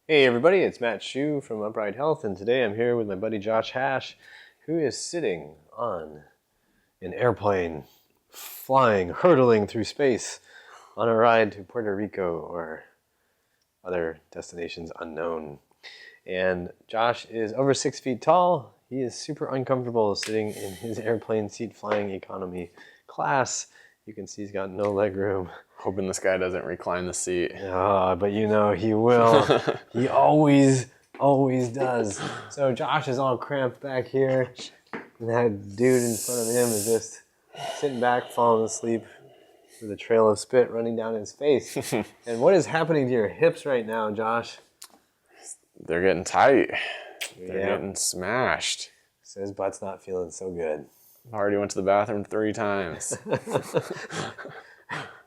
Hey everybody, it's Matt Shue from Upright Health, and today I'm here with my buddy Josh Hash, who is sitting on an airplane, flying, hurtling through space on a ride to Puerto Rico or other destinations unknown. And Josh is over 6 feet tall. He is super uncomfortable sitting in his airplane seat flying economy class. You can see he's got no leg room. Hoping this guy doesn't recline the seat. But you know he will. He always does. So Josh is all cramped back here, and that dude in front of him is just sitting back, falling asleep with a trail of spit running down his face. And what is happening to your hips right now, Josh? They're getting tight. They're getting smashed. So his butt's not feeling so good. I already went to the bathroom 3 times.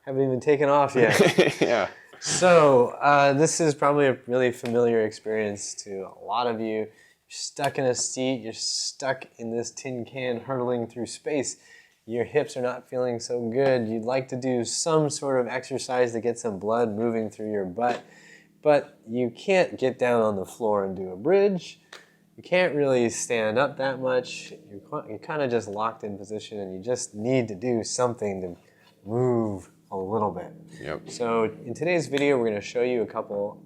Haven't even taken off yet. Yeah. So this is probably a really familiar experience to a lot of you. You're stuck in a seat. You're stuck in this tin can hurtling through space. Your hips are not feeling so good. You'd like to do some sort of exercise to get some blood moving through your butt, but you can't get down on the floor and do a bridge. You can't really stand up that much. You're kind of just locked in position, and you just need to do something to move a little bit. Yep. So in today's video, we're going to show you a couple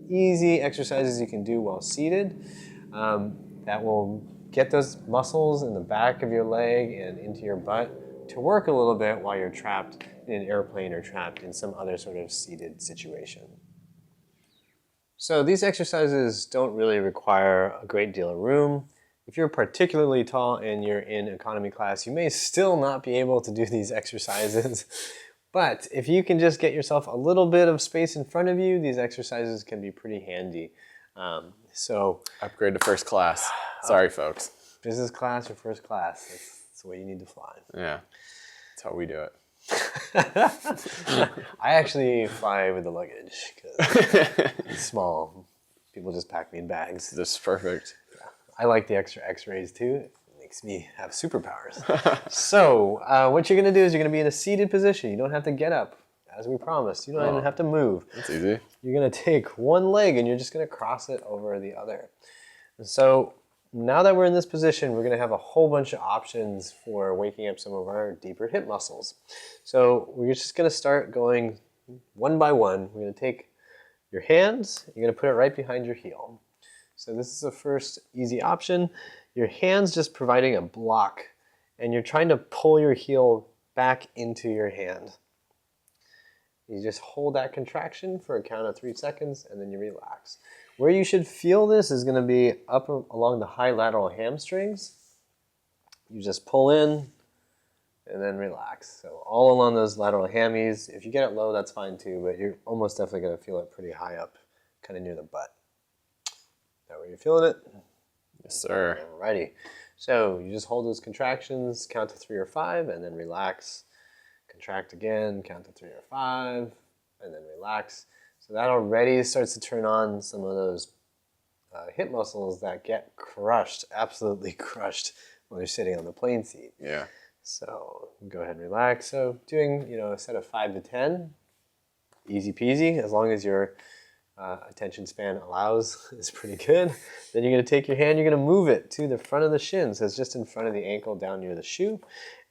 easy exercises you can do while seated that will get those muscles in the back of your leg and into your butt to work a little bit while you're trapped in an airplane or trapped in some other sort of seated situation. So these exercises don't really require a great deal of room. If you're particularly tall and you're in economy class, you may still not be able to do these exercises. But if you can just get yourself a little bit of space in front of you, these exercises can be pretty handy. So upgrade to first class. Sorry, folks. Business class or first class, that's the way you need to fly. Yeah, that's how we do it. I actually fly with the luggage because it's small. People just pack me in bags. This is perfect. I like the extra x-rays too. It makes me have superpowers. So what you're going to do is you're going to be in a seated position. You don't have to get up, as we promised. You don't even have to move. That's easy. You're going to take one leg and you're just going to cross it over the other. And so now that we're in this position, we're going to have a whole bunch of options for waking up some of our deeper hip muscles. So we're just going to start going one by one. We're going to take your hands, you're going to put it right behind your heel. So this is the first easy option. Your hand's just providing a block, and you're trying to pull your heel back into your hand. You just hold that contraction for a count of 3 seconds, and then you relax. Where you should feel this is going to be up along the high lateral hamstrings. You just pull in and then relax. So all along those lateral hammies. If you get it low, that's fine too, but you're almost definitely going to feel it pretty high up, kind of near the butt. That way you're feeling it? Yes, sir. Alrighty. So you just hold those contractions, count to 3 or 5, and then relax. Contract again, count to 3 or 5, and then relax. So that already starts to turn on some of those hip muscles that get crushed, absolutely crushed, when you're sitting on the plane seat. Yeah. So go ahead and relax. So doing, a set of 5 to 10, easy peasy, as long as your attention span allows, is pretty good. Then you're going to take your hand, you're going to move it to the front of the shin, so it's just in front of the ankle down near the shoe,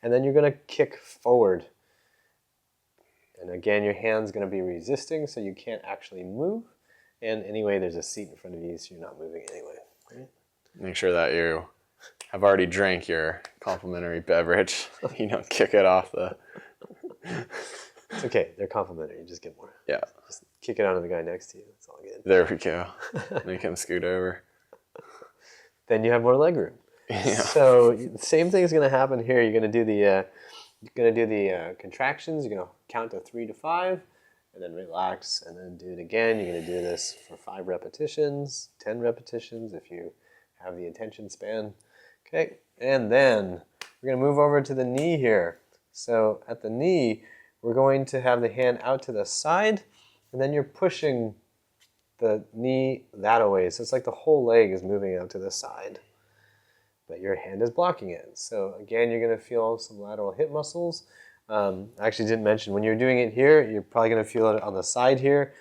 and then you're going to kick forward. And again, your hand's going to be resisting, so you can't actually move. And anyway, there's a seat in front of you, so you're not moving anyway. Right? Make sure that you have already drank your complimentary beverage. You don't kick it off the... It's okay. They're complimentary. Just get more. Yeah. Just kick it onto the guy next to you. It's all good. There we go. Make him scoot over. Then you have more leg room. Yeah. So the same thing is going to happen here. You're going to do the contractions. You're going to count to 3 to 5, and then relax, and then do it again. You're going to do this for 5 repetitions, 10 repetitions if you have the attention span. Okay, and then we're going to move over to the knee here. So at the knee, we're going to have the hand out to the side, and then you're pushing the knee that way. So it's like the whole leg is moving out to the side, but your hand is blocking it. So again, you're going to feel some lateral hip muscles. I actually didn't mention, when you're doing it here, you're probably going to feel it on the side here,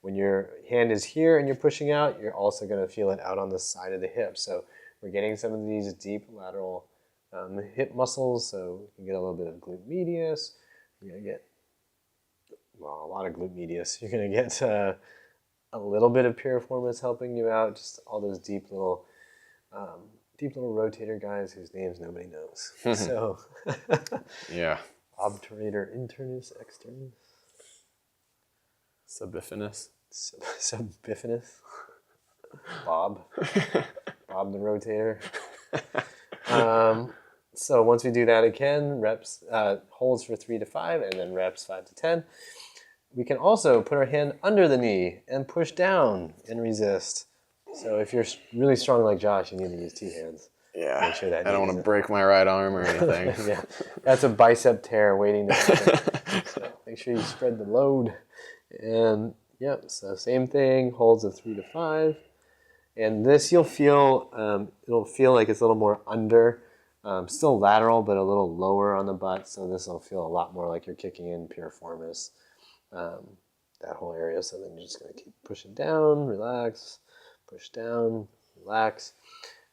when your hand is here and you're pushing out, you're also going to feel it out on the side of the hip. So we're getting some of these deep lateral hip muscles, so you can get a little bit of glute medius. You're going to get, well, a lot of glute medius. You're going to get a little bit of piriformis helping you out, just all those deep little rotator guys whose names nobody knows. So, yeah. obturator internus, externus. Subbiphinus. Subbiphinus. Bob the rotator. So once we do that again, reps, holds for 3 to 5, and then reps 5 to 10. We can also put our hand under the knee and push down and resist. So if you're really strong like Josh, you need to use 2 hands. Yeah, make sure that I don't want to break my right arm or anything. Yeah, that's a bicep tear waiting to happen. So make sure you spread the load. And yep, so same thing, holds of 3 to 5. And this you'll feel, it'll feel like it's a little more under, still lateral, but a little lower on the butt. So this will feel a lot more like you're kicking in piriformis, that whole area. So then you're just going to keep pushing down, relax, push down, relax.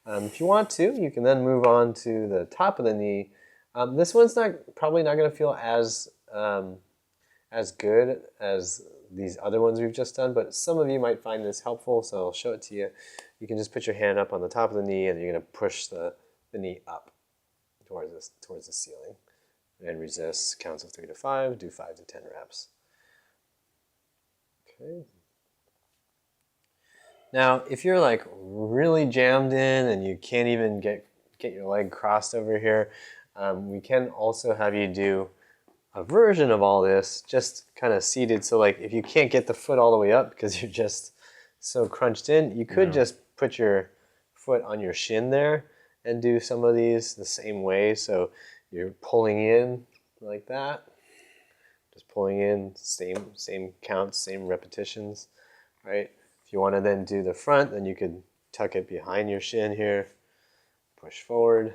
If you want to, you can then move on to the top of the knee. This one's probably not going to feel as good as these other ones we've just done, but some of you might find this helpful, so I'll show it to you. You can just put your hand up on the top of the knee, and you're going to push the knee up towards the ceiling, and resist. Counts of 3 to 5. Do 5 to 10 reps. Okay. Now, if you're like really jammed in and you can't even get your leg crossed over here, we can also have you do a version of all this, just kind of seated. So like if you can't get the foot all the way up because you're just so crunched in, you could just put your foot on your shin there and do some of these the same way. So you're pulling in like that, just pulling in, same counts, same repetitions, right? If you want to then do the front, then you could tuck it behind your shin here, push forward.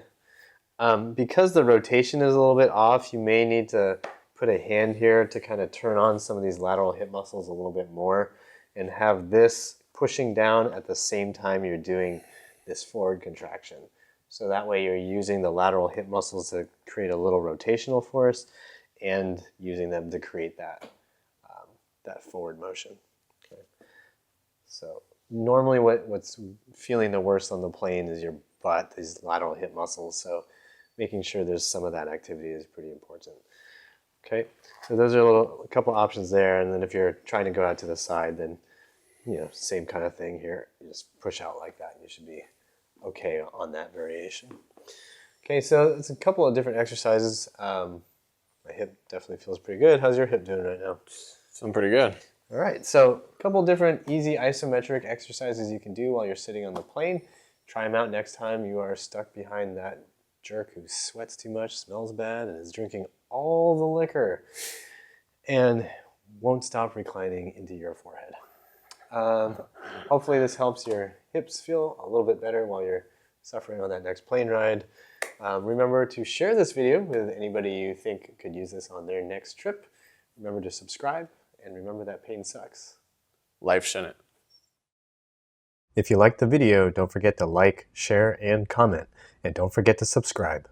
Because the rotation is a little bit off, you may need to put a hand here to kind of turn on some of these lateral hip muscles a little bit more and have this pushing down at the same time you're doing this forward contraction. So that way you're using the lateral hip muscles to create a little rotational force and using them to create that forward motion. Okay. So normally what's feeling the worst on the plane is your butt, these lateral hip muscles. So making sure there's some of that activity is pretty important. Okay, so those are a couple options there, and then if you're trying to go out to the side, then same kind of thing here. You just push out like that, and you should be okay on that variation. Okay, so it's a couple of different exercises. My hip definitely feels pretty good. How's your hip doing right now? Feeling pretty good. All right, so a couple different easy isometric exercises you can do while you're sitting on the plane. Try them out next time you are stuck behind that jerk who sweats too much, smells bad, and is drinking all the liquor and won't stop reclining into your forehead. Hopefully this helps your hips feel a little bit better while you're suffering on that next plane ride. Remember to share this video with anybody you think could use this on their next trip. Remember to subscribe, and remember that pain sucks. Life shouldn't. If you liked the video, don't forget to like, share, and comment. And don't forget to subscribe.